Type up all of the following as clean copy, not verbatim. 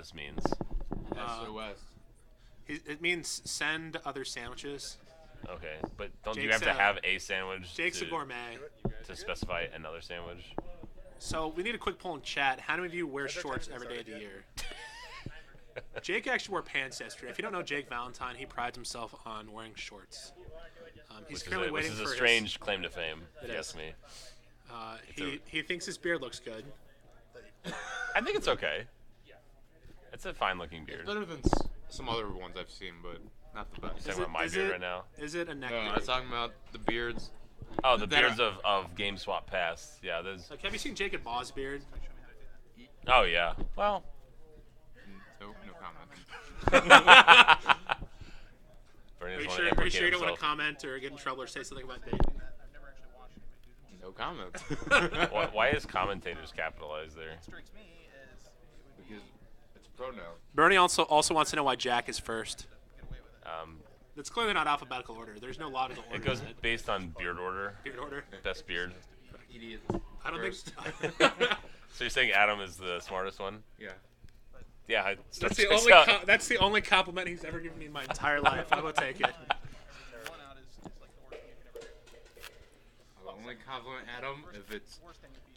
this means. SOS. It means send other sandwiches. Okay, but don't you Jake's have to have a sandwich Jake's a to, gourmet. to specify another sandwich? So we need a quick poll in chat. How many of you wear shorts every day of the year? Jake actually wore pants yesterday. If you don't know Jake Valentine, he prides himself on wearing shorts. He's currently waiting which for is a strange claim to fame, if you ask me. He thinks his beard looks good. I think it's okay. It's a fine-looking beard. It's better than some other ones I've seen, but not the best. You're talking about my beard right now? Is it a neck No, beard? I'm talking about the beards. Oh, the beards of GameSwap past. Yeah, there's. Like, have you seen Jake and Ball's beard? Oh yeah. Well. No comment. Are you sure you don't want to comment or get in trouble or say something about Dayton? No comment. Why is commentators capitalized there? Because it's a pronoun. Bernie also wants to know why Jack is first. Um, It's clearly not alphabetical order. There's no logical order. it goes in it. based on beard order. Beard order. Best beard. Idiot. I don't First. think. So you're saying Adam is the smartest one? Yeah. Yeah. That's the only compliment he's ever given me in my entire life. I will take it. I'll only compliment Adam if it's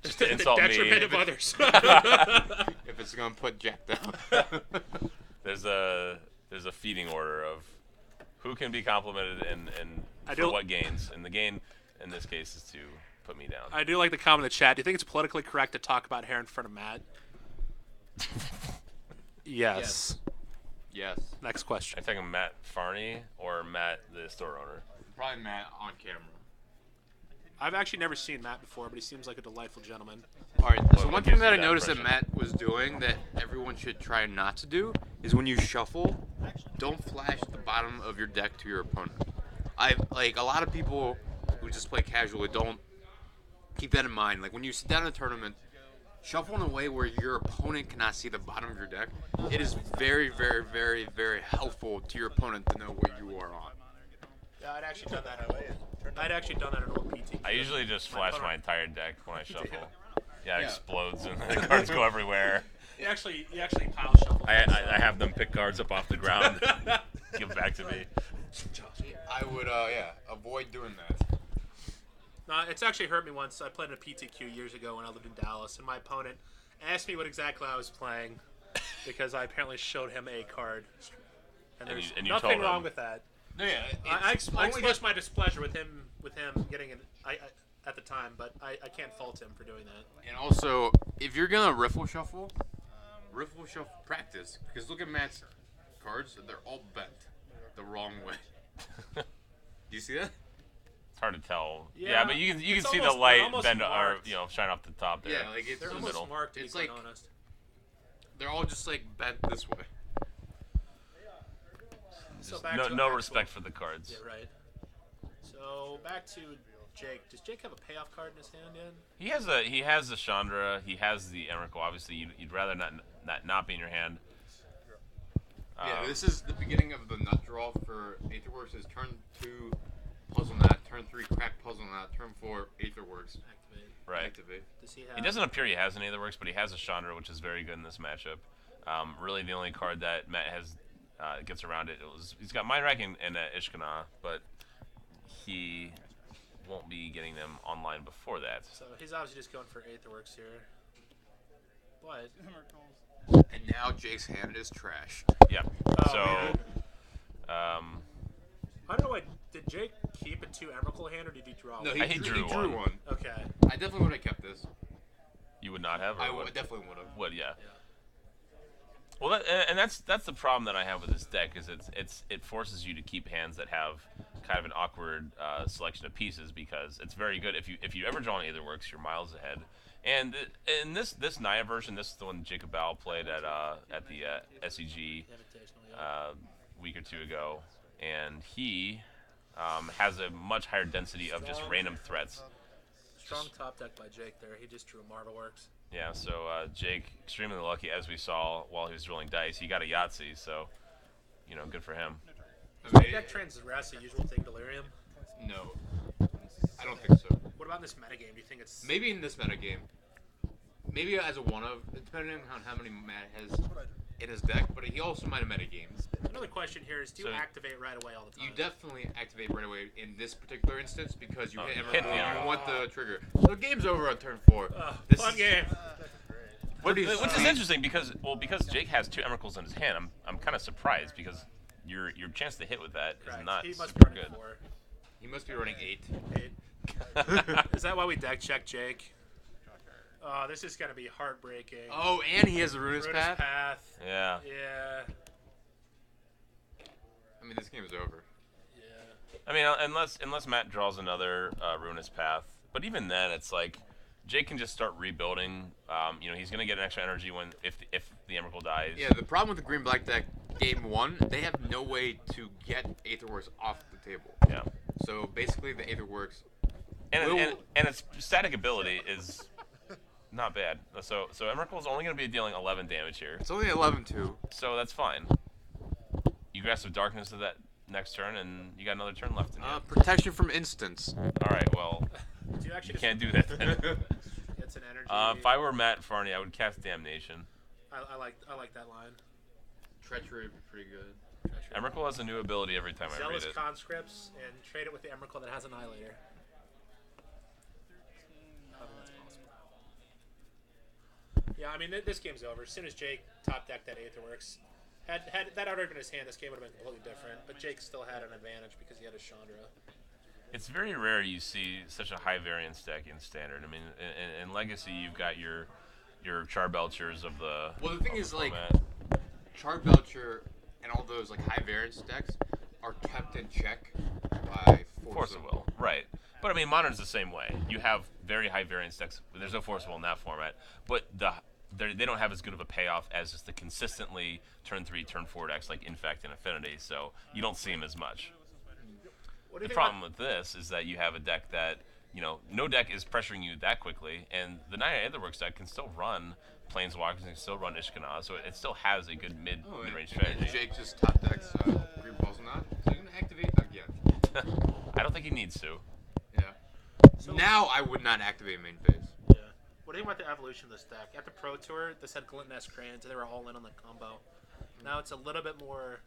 Just to The insult me. detriment of others. if it's gonna put Jack down. There's a feeding order of who can be complimented and I for do- what gains. And the gain in this case is to put me down. I do like the comment in the chat. Do you think it's politically correct to talk about hair in front of Matt? Yes. Yes. Next question. I think I'm Matt Farney or Matt, the store owner. Probably Matt on camera. I've actually never seen Matt before, but he seems like a delightful gentleman. All right. So What one gives thing that I you that noticed that impression? Matt was doing that everyone should try not to do is when you shuffle, don't flash the bottom of your deck to your opponent. Like a lot of people who just play casually don't keep that in mind. Like when you sit down in a tournament, shuffle in a way where your opponent cannot see the bottom of your deck. It is very, very, very, very helpful to your opponent to know what you are on. Yeah, I'd actually done that. I'd actually done that in old PTQ. I usually just flash my entire deck when I shuffle. Yeah, it Yeah. explodes and the cards go everywhere. You actually pile shuffle. I have them pick cards up off the ground, give back to me. I would, avoid doing that. It's actually hurt me once. I played in a PTQ years ago when I lived in Dallas, and my opponent asked me what exactly I was playing because I apparently showed him a card. And there's and you nothing told wrong him. with that. No, yeah. I expressed my displeasure with him getting it at the time, but I can't fault him for doing that. And also, if you're gonna riffle shuffle practice. Because look at Matt's cards; they're all bent the wrong way. Do you see that? It's hard to tell. Yeah, Yeah, but you can it's see almost- the light they're almost bend or marked. shine off the top there. Yeah, like it's They're in the almost middle. marked, to be It's quite like- honest. They're all just like bent this way. So Just back no to no actual- respect for the cards. Yeah, right. So back to Jake. Does Jake have a payoff card in his hand yet? He has the Chandra. He has the Emrakul. Obviously, you'd rather not be in your hand. Yeah, this is the beginning of the nut draw for Aetherworks. Is turn 2 puzzle knot, turn 3 crack puzzle knot, turn 4 Aetherworks Activate. right. activate. Does he have? It doesn't appear he has any Aetherworks, but he has a Chandra, which is very good in this matchup. Really, the only card that Matt has gets around it. He's got Mind Rack and Ishkana, but he won't be getting them online before that. So he's obviously just going for Aetherworks here. But And now Jake's hand is trash. Yeah. Oh, So, man. um, I don't know. Did Jake keep a 2 Emrakul hand or did he draw? No, one? he drew drew one. one. Okay. I definitely would have kept this. you would not have. Or I would? definitely would have. Would, yeah. Well, that's the problem that I have with this deck is it forces you to keep hands that have kind of an awkward selection of pieces because it's very good if you ever draw an Aetherworks, you're miles ahead. And in this Naya version, this is the one Jacob Bal played at the SEG week or two ago, and he has a much higher density of just random threats. Strong top deck by Jake there. He just drew Marvelworks. Yeah, so Jake, extremely lucky, as we saw while he was rolling dice. He got a Yahtzee, so, good for him. Deck transgress a usual thing, Delirium. No, I don't think so. What about in this metagame? Do you think it's... Maybe in this metagame. Maybe as a one-of, depending on how many Matt has in his deck, but he also might have metagamed. Another question here is, do you So- activate right away all the time? You definitely activate right away in this particular instance because you hit you Emrakul, hit the you Emrakul. want the trigger. So the game's over on turn 4. This Fun is- game. Which Pretty is sweet. interesting because Jake has 2 Emrakuls in his hand. I'm kind of surprised because your chance to hit with that is Correct. not He must super be running good. 4. He must be running 8. 8. Is that why we deck check Jake? Oh, this is gonna be heartbreaking. Oh, and he has a Ruinous Ruinous Path. Path. Yeah. Yeah. I mean, this game is over. Yeah. I mean, unless Matt draws another Ruinous Path, but even then, it's like Jake can just start rebuilding. He's gonna get an extra energy if the Emrakul dies. Yeah, the problem with the green-black deck, game 1, they have no way to get Aetherworks off the table. Yeah. So basically, the Aetherworks. And its static ability is not bad. So Emrakul is only gonna be dealing 11 damage here. It's only 11-2. So that's fine. You grasp of darkness to that next turn, and you got another turn left in you. Protection from instants. All right, well, Do you actually you can't do that then. It's an energy. If I were Matt Farney, I would cast Damnation. I like that line. Treachery would be pretty good. Emrakul has a new ability every time I read Zealous it. conscripts and trade it with the Emrakul that has Annihilator. Yeah, I mean this game's over. As soon as Jake top decked that Aetherworks, had that already been in his hand, this game would have been completely different. But Jake still had an advantage because he had his Chandra. It's very rare you see such a high variance deck in Standard. I mean, in Legacy, you've got your Charbelchers of the. Well, the thing of is, the like, format. Charbelcher and all those like high variance decks are kept in check by Force of Will, right? But I mean, Modern's the same way. You have very high variance decks. There's no Force of Will in that format, but they don't have as good of a payoff as just the consistently turn 3, turn 4 decks like Infect and Affinity. So you don't see them as much. What do you The think problem with this is that you have a deck that, no deck is pressuring you that quickly, and the Naya Aetherworks deck can still run Planeswalkers and can still run Ishkanaz, so it still has a good mid-range And strategy. Jake just top decks Green Balls not, so you're gonna activate again. I don't think he needs to. Yeah. So- Now I would not activate main phase. Yeah. What do you think about the evolution of this deck? At the Pro Tour, this had Gluttonous Crayons, and they were all in on the combo. Now it's a little bit more.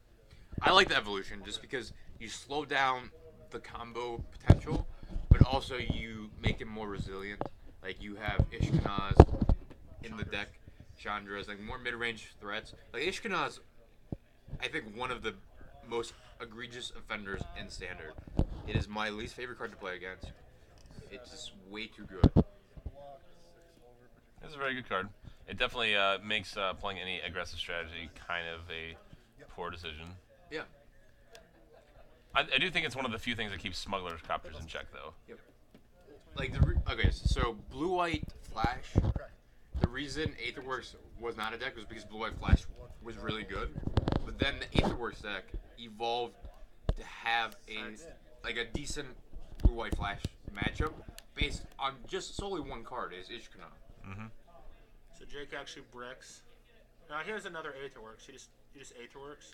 I like the evolution just because you slow down the combo potential, but also you make it more resilient. Like you have Ishkanaz in the deck, Chandra's, like more mid-range threats. Like Ishkanaz, I think one of the most egregious offenders in Standard. It is my least favorite card to play against. It's just way too good. It's a very good card. It definitely makes playing any aggressive strategy kind of a poor decision. Yeah. I do think it's one of the few things that keeps smugglers' copters in check, though. Yep. Like okay, so blue-white flash. The reason Aetherworks was not a deck was because blue-white flash was really good, but then the Aetherworks deck evolved to have a decent blue-white flash matchup based on just solely one card, is Ishkanaz. Mm-hmm. So Jake actually bricks. Now here's another Aetherworks. You just Aetherworks.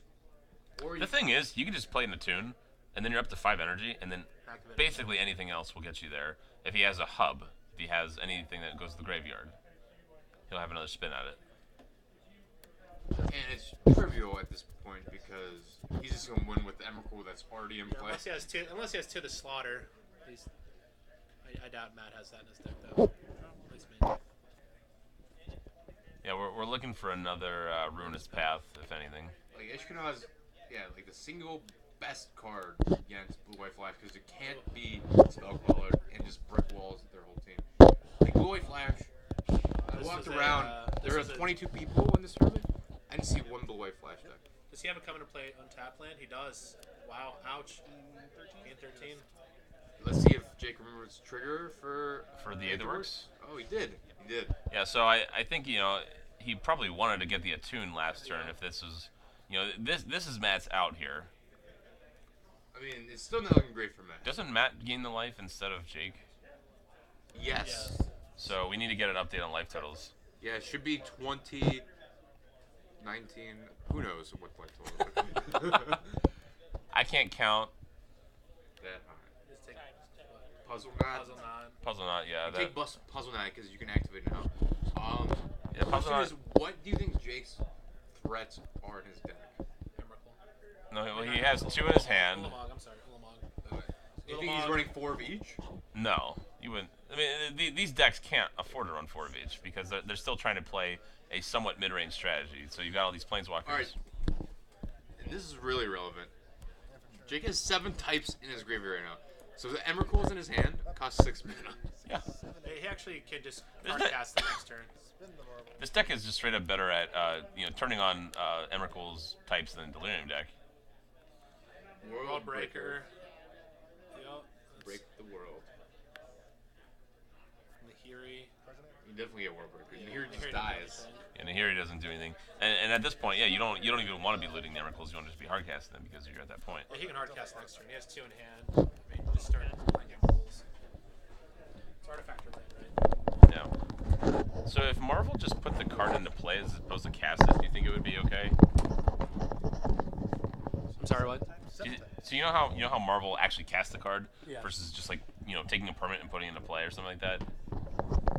Or The thing is, you can just play in a tune, and then you're up to 5 energy, and then Activate. basically anything else will get you there. If he has a hub, if he has anything that goes to the graveyard, he'll have another spin at it. and it's trivial at this point because he's just gonna win with the Emrakul that's already in play. Unless he has two to slaughter. I doubt Matt has that in his deck though. At least me. Yeah, we're looking for another Ruinous Path, if anything. Like Ishkanaz, yeah, like the single best card against blue-white flash because it can't be Spellcaller and just brick walls their whole team. Like blue-white flash, I This walked was a, around. this There were was a- 22 people in this tournament. I didn't see one blue-white flash deck. Does he have it coming to play untapped land? He does. Wow. Ouch. Game 13. Let's see if Jake remembers trigger for The Aetherworks? Oh, he did. He did. Yeah, so I think, he probably wanted to get the attune last turn if this was, this is Matt's out here. I mean, it's still not looking great for Matt. Doesn't Matt gain the life instead of Jake? Yes. So we need to get an update on life totals. Yeah, it should be 20, 19. Who knows what life total is. I can't count. That high. Just take Puzzle Knot. Puzzle Knot. Puzzle Knot, yeah. Take Puzzle Knot because you can activate it now. Yeah, The Puzzle question Knot. is, what do you think Jake's threats are in his deck? No, well, he has 2 in his hand. Ulamog, I'm sorry, Ulamog. You think he's running 4 of each? No, you wouldn't. I mean, these decks can't afford to run 4 of each because they're still trying to play a somewhat mid-range strategy. So you've got all these planeswalkers. All right. And this is really relevant. Jake has 7 types in his graveyard right now. So the Emrakul's in his hand, costs 6 mana. Yeah. He actually can just hard cast the next turn. This deck is just straight up better at turning on Emrakul's types than Delirium deck. World Breaker. Yep. Break the world. Nahiri. You definitely get World Breaker. Yeah, Nahiri just Nahiri dies. And here he doesn't do anything. And at this point, yeah, you don't even want to be looting the Emrakuls. You want to just be hardcasting them because you're at that point. Yeah, he can hard cast next turn. He has 2 in hand. I mean, just start playing Emeralds. It's artifact related, right? Yeah. So if Marvel just put the card into play as opposed to cast it, do you think it would be okay? I'm sorry, what? So you know how Marvel actually casts the card Yeah. versus just like taking a permanent and putting it into play or something like that.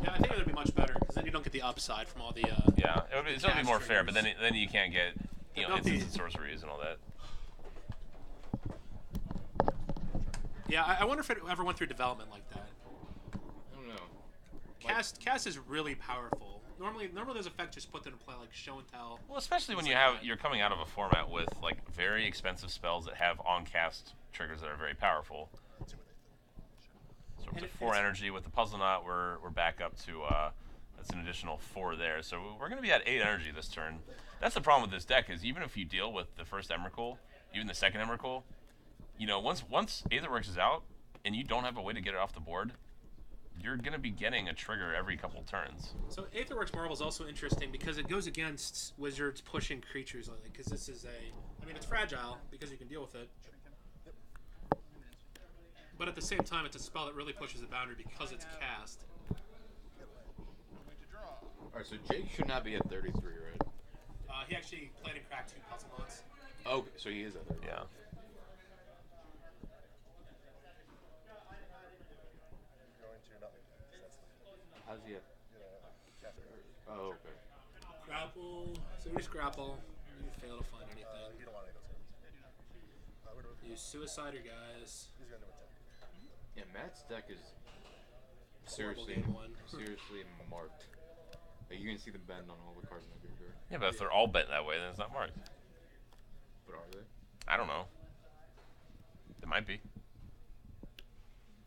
Yeah, I think it would be much better because then you don't get the upside from all the. Yeah, it would be, so it'd be more fair, but triggers. then you can't get don't instants be- and sorceries and all that. Yeah, I wonder if it ever went through development like that. I don't know. Cast is really powerful. Normally those effects just put them in play like show and tell. Well, especially when Things you like have that. you're coming out of a format with like very expensive spells that have on cast triggers that are very powerful. So And it's a it- 4 it's- energy with the puzzle knot. We're back up to that's an additional 4 there. So we're going to be at 8 energy this turn. That's the problem with this deck is even if you deal with the first Emrakul, even the second Emrakul, once Aetherworks is out and you don't have a way to get it off the board, you're going to be getting a trigger every couple turns. So Aetherworks Marvel is also interesting because it goes against Wizards pushing creatures lately. Because this is it's fragile because you can deal with it. But at the same time, it's a spell that really pushes the boundary because it's cast. Alright, so Jake should not be at 33, right? He actually played and cracked 2 puzzle knots. Oh, so he is at 33. Yeah. How's he at? Oh, okay. Grapple. So we just grapple. You fail to find anything. Use Suicider, guys. Yeah, Matt's deck is Horrible seriously, game one. seriously marked. Like, you can see the bend on all the cards in the graveyard. Yeah, but if they're all bent that way, then it's not marked. But are they? I don't know. It might be.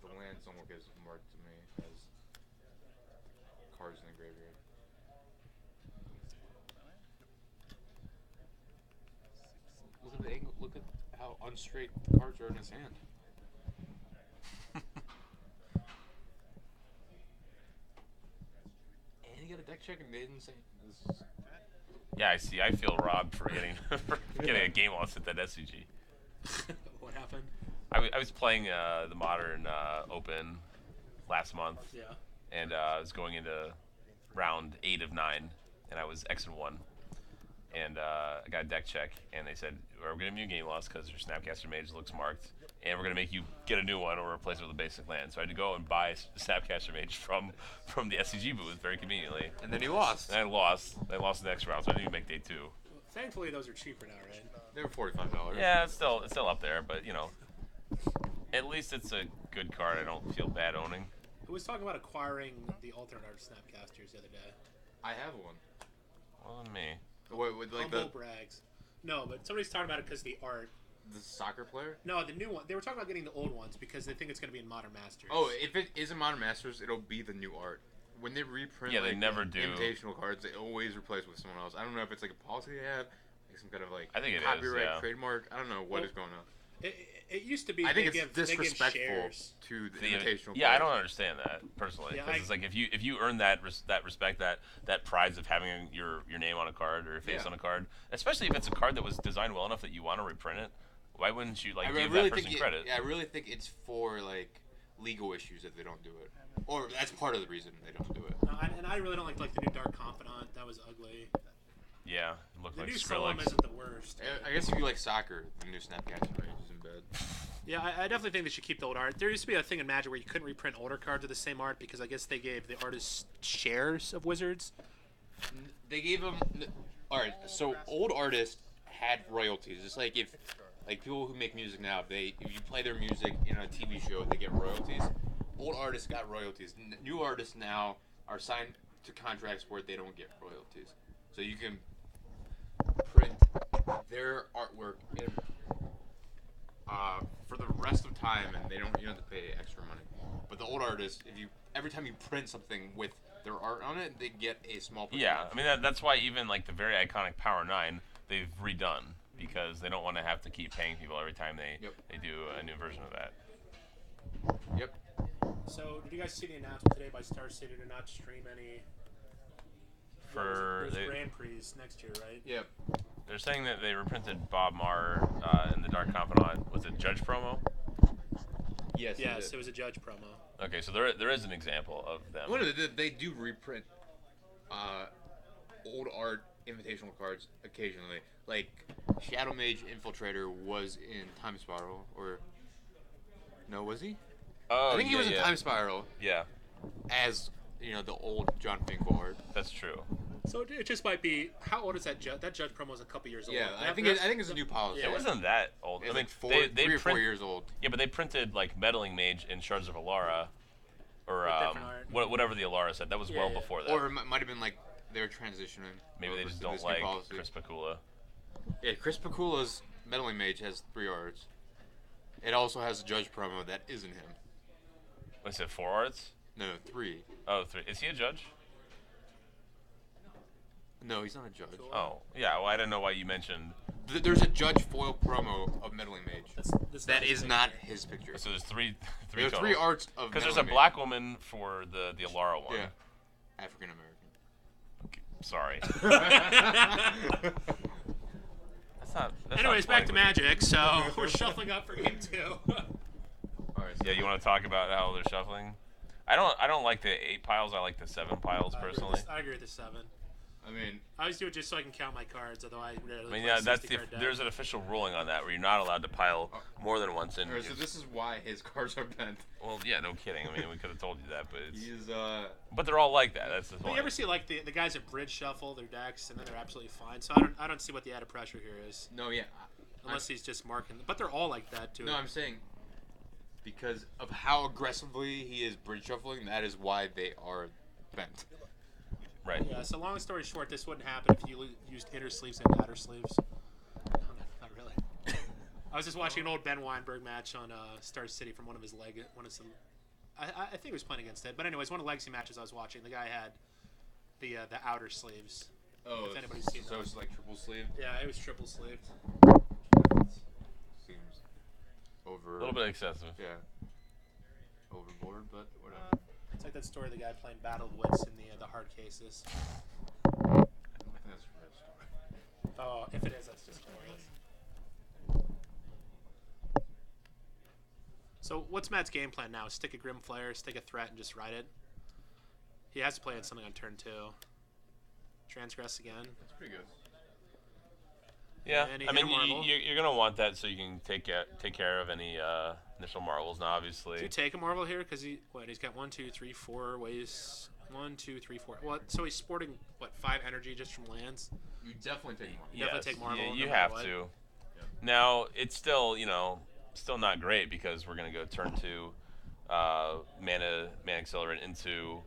The lands don't look as marked to me as cards in the graveyard. Look at the angle. Look at how unstraight the cards are in his hand. And he got a deck check and made insane. This is... Yeah, I see. I feel robbed for getting a game loss at that SCG. What happened? I was playing the Modern Open last month, Yeah. and I was going into round 8 of 9, and I was X1. And I got a deck check, and they said, we're going to give you a game loss because your Snapcaster Mage looks marked, and we're going to make you get a new one or replace it with a basic land. So I had to go and buy a Snapcaster Mage from the SCG booth very conveniently. And then he lost. And I lost. I lost the next round, so I didn't even make day 2. Well, thankfully, those are cheaper now, right? They were $45. Yeah, it's still up there, but at least it's a good card. I don't feel bad owning. Who was talking about acquiring the alternate art Snapcasters the other day? I have one. Well, than me. Wait, with like Humble brags. No, but somebody's talking about it because the art. the soccer player? No, the new one. They were talking about getting the old ones because they think it's going to be in Modern Masters. Oh, if it is in Modern Masters, it'll be the new art. When they reprint, Yeah, they like, never do. invitational cards. They always replace with someone else. I don't know if it's like a policy they have, like some kind of like I think it is, copyright yeah. trademark. I don't know what is going on. It used to be. I think they it's give, they give disrespectful shares. to the The- invitational. yeah, I players. don't understand that personally. Yeah, Because it's like if you earn that respect, that prize of having your name on a card or your face Yeah. on a card, especially if it's a card that was designed well enough that you want to reprint it, why wouldn't you I give really that person think credit? Yeah, I really think it's for like legal issues if they don't do it, or that's part of the reason they don't do it. No, and I really don't like the new Dark Confidant. That was ugly. Yeah, it looked The like new Solemn Skrillex. isn't the worst. I guess if you like soccer, the new Snapcaster Mage is in bed. Yeah, I definitely think they should keep the old art. There used to be a thing in Magic where you couldn't reprint older cards of the same art because I guess they gave the artists shares of Wizards. They gave him. All right, so old artists had royalties. Just like if, like people who make music now, if you play their music in a TV show, they get royalties. Old artists got royalties. New artists now are signed to contracts where they don't get royalties. So you can print their artwork in, for the rest of time, and you don't have to pay extra money. But the old artists, every time you print something with their art on it, they get a small percentage. Yeah, I mean that's why even like the very iconic Power 9 they've redone because they don't want to have to keep paying people every time they do a new version of that. Yep. So, did you guys see the announcement today by Star City to not stream any For there's Grand Prix next year, right? Yep. they're saying that they reprinted Bob Marr in the Dark Confidant. Was it Judge promo? Yes. Yes, it was a Judge promo. Okay, so there is an example of them. Well, they do reprint old art invitational cards occasionally. Like Shadow Mage Infiltrator was in Time Spiral, or no, was he? Oh, I think he was in Time Spiral. Yeah, As the old John Finkel art. that's true. So it just might be. How old is that Judge? That Judge promo is a couple years old. Yeah, I think it's a new policy. Yeah. It wasn't that old. It's I mean, like they 3 or 4 print- years old. Yeah, but they printed like Meddling Mage in Shards of Alara, or different art. whatever the Alara said. That was well Yeah. before that. Or it might have been like they're transitioning. Maybe they over just to don't this new like policy. Chris Pakula. Yeah, Chris Pakula's Meddling Mage has 3 arts. It also has a Judge promo that isn't him. What's it? 4 arts? No, 3. Oh, 3. Is he a judge? No, he's not a judge. Oh, yeah. Well, I didn't know why you mentioned. There's a Judge foil promo of Meddling Mage. That's That not is not his picture. So there's three There are total. 3 arts of Because there's a Meddling black woman for the Alara one. Mage. Yeah. African American. Okay, sorry. That's Anyways, not back to Magic. So we're shuffling up for game 2. Alright, Yeah, you want to talk about how they're shuffling? I don't like the 8 piles. I like the 7 piles personally. I agree with the 7. I mean, I always do it just so I can count my cards. Although I rarely I play mean, yeah, a that's 60 card deck. there's an official ruling on that where you're not allowed to pile more than once in. alright, so this is why his cards are bent. Well, yeah, no kidding. I mean, we could have told you that, but it's, He's but they're all like that. That's the But point. you ever see like the guys that bridge shuffle their decks and then they're absolutely fine. So I don't see what the added pressure here is, no, yeah. unless he's just marking. But they're all like that too. No, I'm saying because of how aggressively he is bridge shuffling, that is why they are bent. Right. Yeah. So long story short, this wouldn't happen if you used inner sleeves and outer sleeves. Not really. I was just watching an old Ben Weinberg match on Star City from one of his I think he was playing against it. But anyways, one of the legacy matches I was watching, the guy had the outer sleeves. Oh, If anybody's seen so those. it's like triple sleeve. Yeah, it was triple sleeved. Seems over. A little bit excessive. Yeah. Overboard, but whatever. It's like that story of the guy playing Battle of Wits in the hard cases. I don't think that's a real story. Oh, if it is, that's just hilarious. So what's Matt's game plan now? Stick a Grim Flare, stick a threat, and just ride it? He has to play in something on turn 2. Transgress again. That's pretty good. Yeah, And he I hit mean, a marvel. you're gonna want that so you can take care of any initial marvels. Now, Do you obviously, take a Marvel here? Because he's got 1, 2, 3, 4 ways. 1, 2, 3, 4. Well, so he's sporting, 5 energy just from lands? You definitely take one. definitely yes, take Marvel yeah, no you matter have what. to. Now, it's still still not great because we're gonna go turn 2, mana accelerant into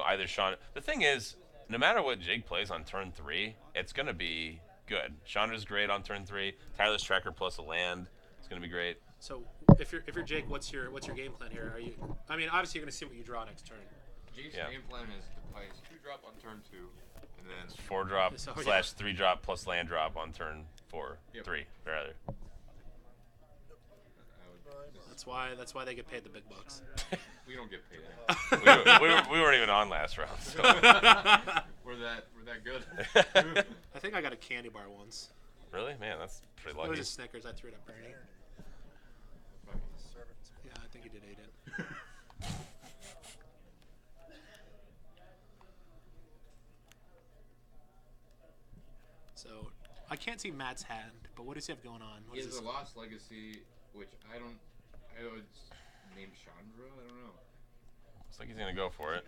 either Sean. The thing is, no matter what Jake plays on turn 3, it's gonna be good. Chandra's great on turn 3. Tyler's Tracker plus a land. It's gonna be great. So if you're Jake, what's your game plan here? I mean, obviously you're gonna see what you draw next turn. Jake's Yeah. game plan is to play 2-drop on turn 2, and then 4-drop So, / 3-drop plus land drop on turn 4. Yep. 3 rather. That's why they get paid the big bucks. we don't get paid. we weren't even on last round. So. We're that good. I think I got a candy bar once. Really, man, that's pretty It was lucky. a Snickers. I threw it at Bernie. Yeah, I think he did eat it. So I can't see Matt's hand, but what does he have going on? What He is has this? a Lost Legacy, which I know it's named Chandra. I don't know. Looks like he's gonna go for it.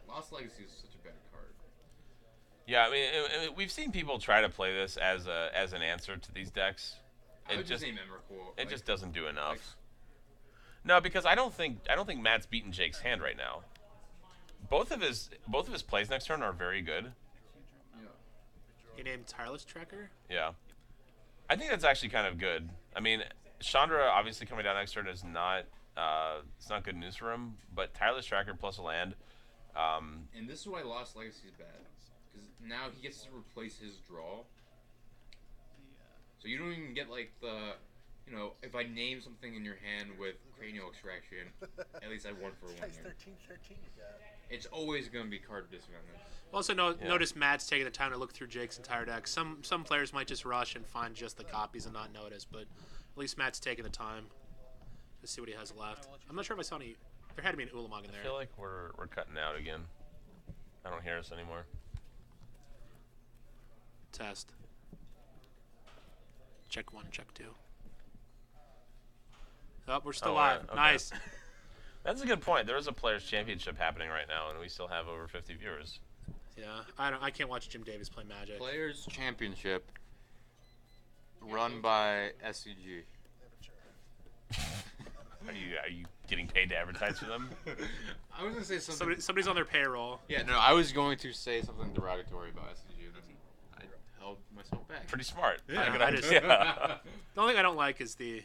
Lost Legacy is such a bad card. Yeah, I mean, we've seen people try to play this as an answer to these decks. I would just name Emrakul. It just doesn't do enough. No, because I don't think Matt's beaten Jake's hand right now. Both of his plays next turn are very good. Yeah. He named Tireless Tracker. Yeah, I think that's actually kind of good. I mean, Chandra obviously coming down next turn is not it's not good news for him. But Tireless Tracker plus a land. And this is why Lost Legacy is bad, because now he gets to replace his draw. So you don't even get like the, if I name something in your hand with Cranial Extraction, at least I won for 1 year. It's always going to be card disadvantage. Also, notice Matt's taking the time to look through Jake's entire deck. Some players might just rush and find just the copies and not notice, but at least Matt's taking the time to see what he has left. I'm not sure if I saw any. There had to be an Ulamog in there. I feel like we're cutting out again. I don't hear us anymore. Test. Check 1, check 2. Oh, we're still live. Okay. Nice. That's a good point. There is a Players' Championship happening right now, and we still have over 50 viewers. Yeah, I can't watch Jim Davis play Magic. Players Championship, run by SCG. Are you getting paid to advertise for them? I was gonna say something. Somebody's on their payroll. Yeah, no, I was going to say something derogatory about SCG, and then I held myself back. Pretty smart. Yeah, Good I idea. just- Yeah. The only thing I don't like is the.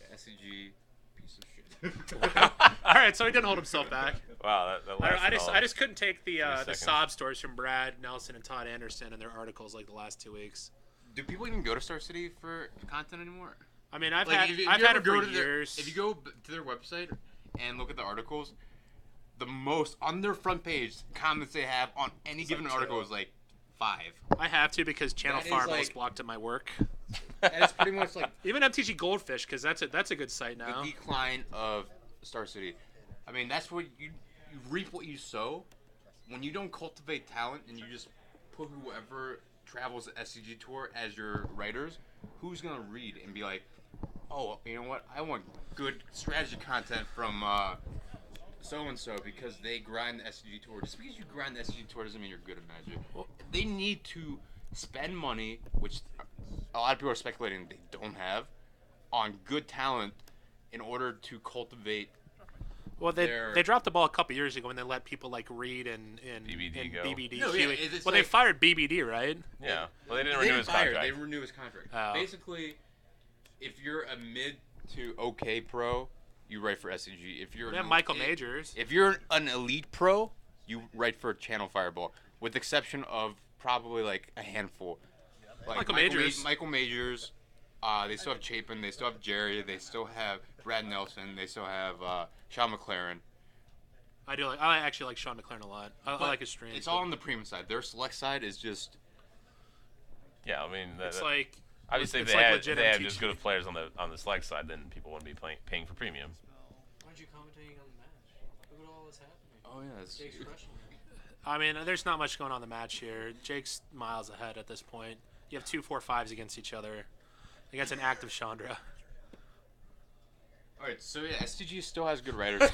Yeah, SCG, piece of shit. All right, so he didn't hold himself back. Wow, that lasted I just couldn't take the seconds. sob stories from Brad Nelson and Todd Anderson and their articles like the last 2 weeks. Do people even go to Star City for content anymore? I mean, I've Like, had if you I've ever had it go for to years. if you go to their website and look at the articles, the most on their front page comments they have on any given article is like 5. I have to because Channel That is Farm is like- blocked at my work. And it's pretty much like Even MTG Goldfish, because that's a good site now. the decline of Star City. I mean, that's what you reap what you sow. When you don't cultivate talent and you just put whoever travels the SCG tour as your writers, who's gonna read and be like, oh, you know what? I want good strategy content from so and so because they grind the SCG tour. Just because you grind the SCG tour doesn't mean you're good at Magic. They need to spend money, which a lot of people are speculating they don't have, on good talent in order to cultivate. Well, they dropped the ball a couple years ago when they let people like read and BBD go. BBD. No, yeah, QE. it's well, like- they fired BBD, right? Yeah. Well, they didn't They renew his fire, contract. They renew his contract. Oh. Basically, if you're a mid to okay pro, you write for SCG. If you're They have Michael Majors. If you're an elite pro, you write for Channel Fireball, with the exception of probably like a handful. Like Michael Majors. Michael Majors. They still have Chapin. They still have Jerry. They still have Brad Nelson. They still have Sean McLaren. I actually like Sean McLaren a lot. I like his streams. It's all on the premium side. Their select side is just. Yeah, I mean, It's like obviously it's if like they legit had MTG. just good players on the select side, then people wouldn't be paying for premium. Aren't you commentating on the match? Look at all that's happening. Oh yeah. It's, Jake's crushing it. I mean, there's not much going on in the match here. Jake's miles ahead at this point. You have 2 4-5s against each other, against an active Chandra. all right. So yeah, STG still has good writers.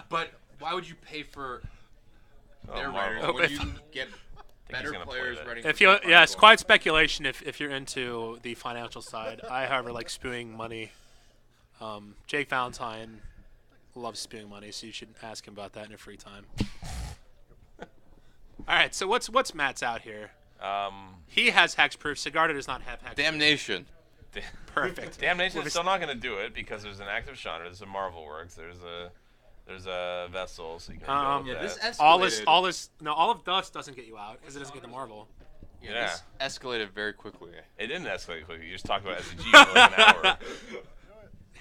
But why would you pay for their writers Marvel. when you can get he's better gonna play players that. writing? If for you, Channel yeah, it's Fireball? quite speculation if you're into the financial side. I, however, like spewing money. Jake Valentine loves spewing money, so you should ask him about that in your free time. All right, so what's Matt's out here? He has hexproof. Sigarda does not have hexproof. Damnation. Perfect. Damnation is still not going to do it because there's an active Chandra, there's a Marvelworks, there's a Vessel, so you can go with Yeah, that. this escalated. All of Dust doesn't get you out because it doesn't get the Marvel. Yeah. This escalated very quickly. It didn't escalate quickly. You just talked about SCG for like an hour.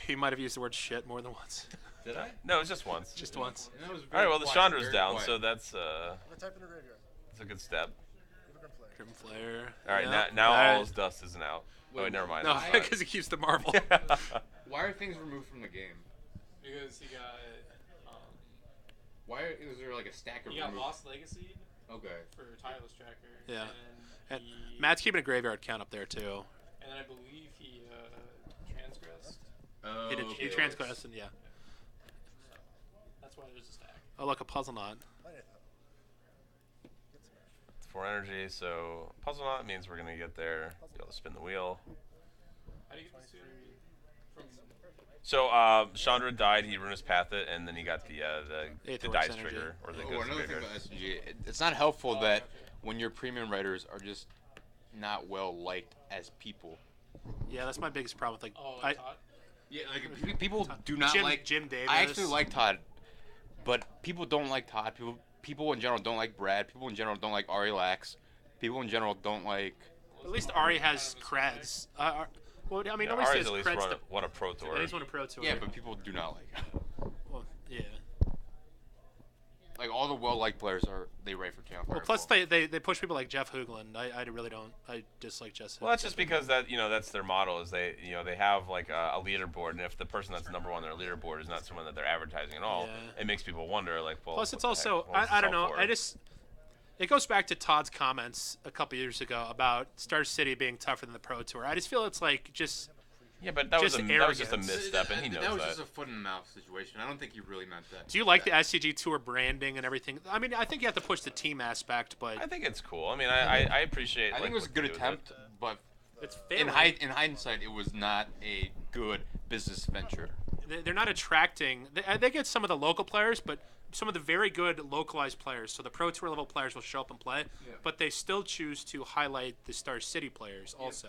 He might have used the word shit more than once. Did I? No, it was just once. Just once. And that was All very right, well the quiet, Chandra's very down, quiet. so that's Type in the graveyard. a good step. Grim Flare. All right, Yeah. now All all his dust isn't out. Oh, wait, never mind. No, That's fine. because he keeps the Marvel. Why are things removed from the game? Because he got Why is there like a stack of he got removed? Lost Legacy Okay. for Tireless Tracker. Yeah. And And he, Matt's keeping a graveyard count up there too. and then I believe he transgressed. Oh, He okay. transgressed and yeah. That's why there's a stack. Oh look, a puzzle knot. 4 energy, so puzzle knot means we're gonna get there. Be able to spin the wheel. How do you get the suit from? So Chandra died. He ruined his path it, and then he got the Aetherworks dice energy. trigger or the Oh, ghost another thing trigger. about SG, it's not helpful that when your premium writers are just not well liked as people. Yeah, that's my biggest problem with Oh, I, Todd? Yeah, like people do not Jim, like. Jim Davis. I actually like Todd, but people don't like Todd. People in general don't like Brad. People in general don't like Ari Lax. People in general don't like. At least Ari has creds. Well, I mean, Yeah, at least he Ari's has at least creds. won a pro tour. At least won a pro tour. Yeah, but people do not like him. Well, yeah. Like all the well-liked players they write for Channel Well, plus they push people like Jeff Hoogland. I really don't. I dislike Jeff. Well, that's just because that's their model is they have like a leaderboard, and if the person that's number one on their leaderboard is not someone that they're advertising at all, Yeah. it makes people wonder like, well. Plus, it's what the also heck? What was I this don't all know. for? It goes back to Todd's comments a couple years ago about Star City being tougher than the Pro Tour. I just feel it's like just. Yeah, but that was just just a arrogance. misstep, and he knows that was that. just a foot in the mouth situation. I don't think he really meant that. Do you like the SCG Tour branding and everything? I mean, I think you have to push the team aspect, but I think it's cool. I mean, I appreciate. I think it was a good attempt, but it's in failing. hindsight, it was not a good business venture. They're not attracting. They get some of the local players, but some of the very good localized players. So the Pro Tour level players will show up and play, but they still choose to highlight the Star City players also,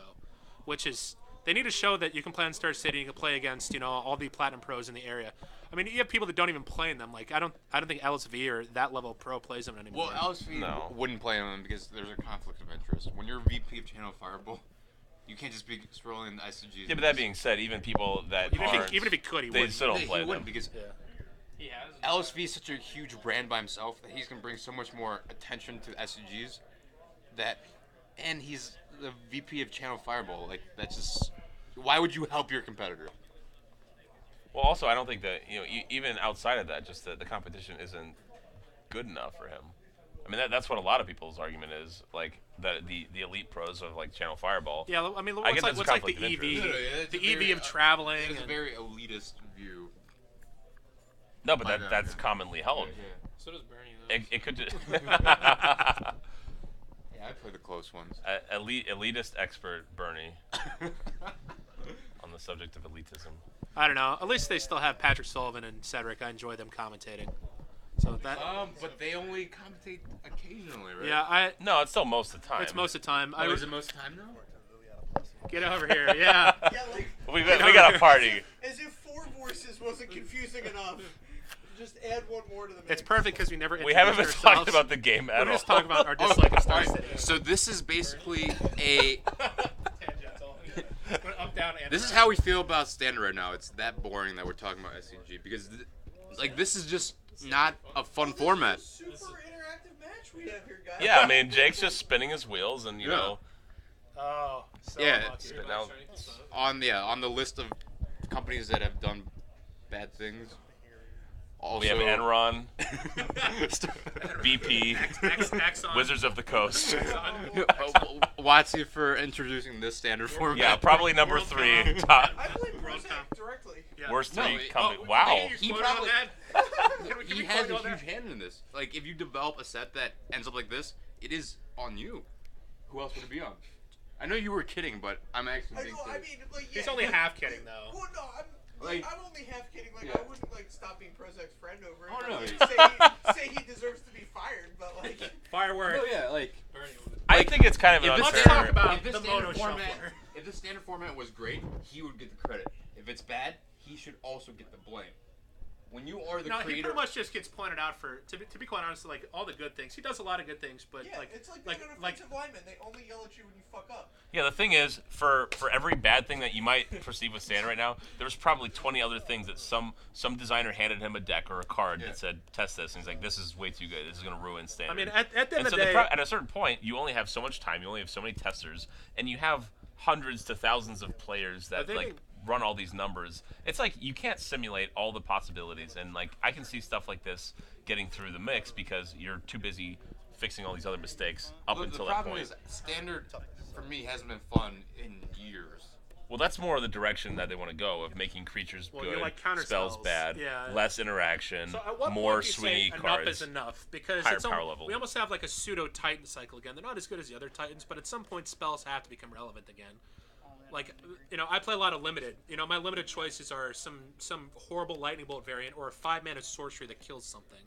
which is they need to show that you can play on Star City. You can play against all the platinum pros in the area. I mean, you have people that don't even play in them. Like I don't think LSV or that level pro plays them anymore. Well, LSV wouldn't play them because there's a conflict of interest. When you're VP of Channel Fireball, you can't just be scrolling the ICGs. Yeah, but that being said, even people that even if he could, he they wouldn't. still don't he play wouldn't them. because He has. LSV is such a huge brand by himself that he's gonna bring so much more attention to SCGs. And he's the VP of Channel Fireball. Like that's just. Why would you help your competitor? Well, also, I don't think that even outside of that, just the competition isn't good enough for him. I mean, that's what a lot of people's argument is. Like the elite pros of like Channel Fireball. Yeah, I mean, I get what's there's like a the conflict of EV, interest. the EV of traveling. It's a and- very elitist view. No, but that's commonly held. So does Bernie. Though. It could. Yeah, I play the close ones. Elitist expert Bernie on the subject of elitism. I don't know. At least they still have Patrick Sullivan and Cedric. I enjoy them commentating. So that. But they only commentate occasionally, right? Yeah, No, it's still most of the time. it's most of the time. Oh, is it most of the time now? Get over here. Yeah. Yeah, like, We got a party. as if four voices wasn't confusing enough. Just add one more to the mix. It's perfect because we never. We haven't been introduced talking ourselves. about the game at We all. just talk about our dislike of Star City. So this is basically a. Up, down, and This is how we feel about standard right now. It's that boring that we're talking about SCG because, this is just not a fun format. Super interactive match we have here, guys. Yeah, I mean, Jake's just spinning his wheels, and you Yeah. know, Oh. So Yeah. lucky. spit out. On the list of companies that have done bad things. Also, We have Enron, BP, Exxon. Wizards of the Coast. Watsy for introducing this standard format. Yeah, probably number World 3 Cup. top I blame World Prozac Cup. directly. Yeah. worst No, 3 it- company. Oh, Wow. Can He you quote on probably- that? Can we He quote has a on that? huge hand in this. Like, if you develop a set that ends up like this, it is on you. Who else would it be on? I know you were kidding, but I'm actually I being know, I serious. mean, like, yeah. He's only half kidding though. Well, no, Like- I'm only half kidding. Like, Yeah. I wouldn't, like, stop being Prozac's friend over it. Oh, I no. mean, say he deserves to be fired, but, like... Firework. No, yeah, like Bernie would. I think it's kind of an if this Let's unfair. talk about if this the standard mono format, shuffler. if the standard format was great, he would get the credit. If it's bad, he should also get the blame. When you are the No, he creator, pretty much just gets pointed out for to be quite honest, like all the good things. He does a lot of good things, but Yeah, like it's like being an offensive lineman. They only yell at you when you fuck up. Yeah, the thing is, for every bad thing that you might perceive with Stan right now, there's probably 20 other things that some designer handed him a deck or a card that said, test this, and he's like, this is way too good. This is going to ruin Standard. I mean, at the end and of so the day, at a certain point, you only have so much time, you only have so many testers, and you have hundreds to thousands of players that, they like, may- run all these numbers. It's like, you can't simulate all the possibilities, and, like, I can see stuff like this getting through the mix because you're too busy fixing all these other mistakes up the until that problem point. is standard for me hasn't been fun in years. Well, that's more the direction that they want to go of making creatures Well, good, you like counter spells spells. bad, Yeah. less interaction, So at what more point do you say swingy enough cards. is enough? Because Higher it's power level. we almost have like a pseudo Titan cycle again. They're not as good as the other Titans, but at some point spells have to become relevant again. Like, I play a lot of limited. My limited choices are some horrible lightning bolt variant or a 5-mana sorcery that kills something.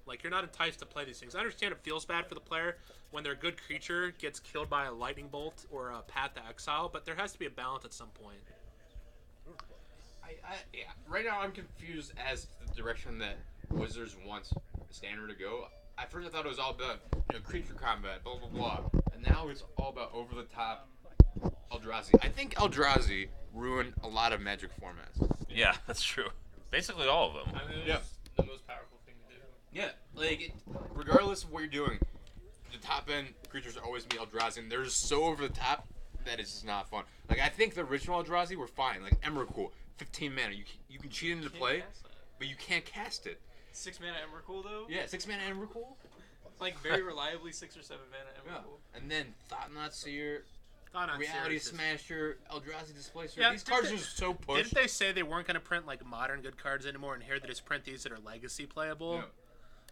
Like, you're not enticed to play these things. I understand it feels bad for the player when their good creature gets killed by a lightning bolt or a path to exile, but there has to be a balance at some point. Yeah. Right now, I'm confused as to the direction that Wizards wants Standard to go. At first, I thought it was all about creature combat, blah blah blah, and now it's all about over the top Eldrazi. I think Eldrazi ruined a lot of Magic formats. Yeah, that's true. Basically all of them. I mean, it Yeah. was the most powerful thing to do. Yeah, regardless of what you're doing, the top end creatures are always be Eldrazi, and they're just so over the top that it's just not fun. Like, I think the original Eldrazi were fine. Like Emrakul, 15 mana, you can cheat into play, Cast that. but you can't cast it. 6 mana Emrakul though. Yeah, 6 mana Emrakul. Like very reliably 6 or 7 mana Yeah, Emrakul. and then Thought-Knot Seer, Thought-Knot Reality Seer is just- Smasher, Eldrazi Displacer. Yeah, These didn't cards they- are so pushed. Didn't they say they weren't going to print like modern good cards anymore, and here they just print these that are legacy playable? Yeah.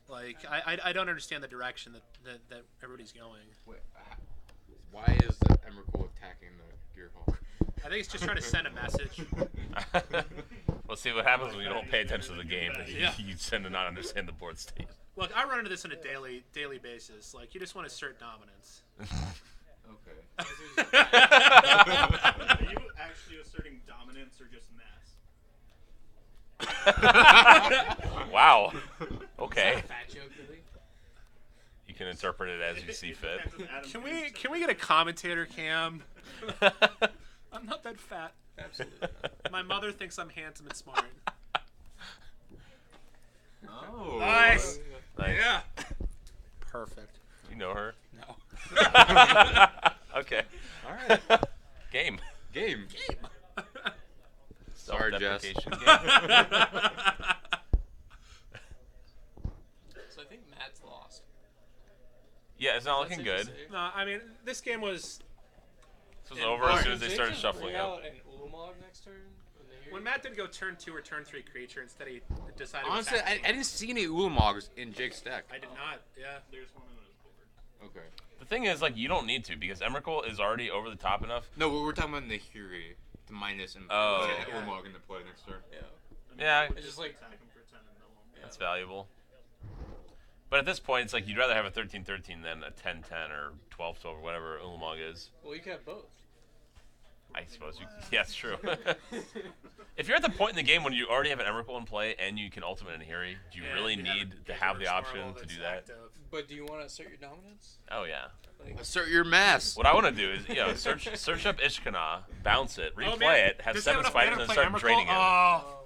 Like, I don't understand the direction that everybody's going. Wait, why is the Emrakul attacking the Gearhulk? I think it's just trying to send a message. We'll see what happens when you don't pay attention to the game. Yeah. You tend to not understand the board state. Look, I run into this on a daily basis. Like, you just want to assert dominance. Okay. Are you actually asserting dominance or just mass? Wow. Okay. Fat joke, Billy. You can interpret it as you see fit. Can we get a commentator cam? I'm not that fat. Absolutely. My mother thinks I'm handsome and smart. Oh. Nice. Nice. Yeah. Perfect. You know her? No. Okay. All right. Game. Game. Sorry, Jess. Self-deprecation game. So I think Matt's lost. Yeah, it's not That's looking safe to good. say. No, I mean, this game was... This was over as soon as they Jake started just shuffling bring up. out an Ulamog next turn when they hear When you? Matt did go turn 2 or turn 3 creature, instead he decided... to Honestly, attack. I didn't see any Ulamogs in Jake's deck. I did not, yeah. There's one on his board. Okay. The thing is, like, you don't need to because Emrakul is already over the top enough. No, but we're talking about Nahiri, the minus and Oh. put Ulamog into play next turn. Yeah. Yeah, It's just like Attack him for 10 and mill him. that's valuable. But at this point, it's like you'd rather have a 13-13 than a 10-10 or 12-12 or whatever Ulamog is. well, you can have both. I suppose you. Yeah, it's true. If you're at the point in the game when you already have an Emrakul in play and you can ultimate Nahiri, do you And really you need a to have the Aetherworks option Marvel to do that's that? active. But do you want to assert your dominance? Oh yeah. Like, Assert your mass. What I want to do is, search up Ishkana, bounce it, replay Oh, man. it, have Does 7 he have enough spiders, mana and to start play draining Emrakul? him. Oh.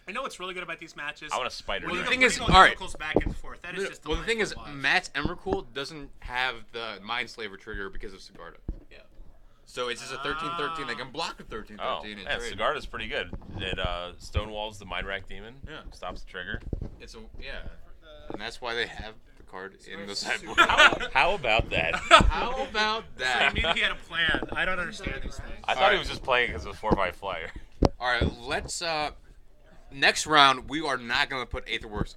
I know what's really good about these matches. I want a spider. Well, the dragon. thing is, When you all go right. Emrakul's back and forth. That is just Well, the thing is, delightful to watch. Matt's Emrakul doesn't have the Mindslaver trigger because of Sigarda. yeah. So it's just a 13-13. They can block a 13-13 Oh, and yeah, trade. Sigarda's pretty good. It stonewalls the Mind Rack Demon. Yeah. Stops the trigger. It's a and that's why they have the card in the sideboard. How about that? How about I that? mean, he had a plan. I don't understand these things. I thought he was just playing because of a 4/5 flyer. All right, let's. Next round, we are not gonna put Aetherworks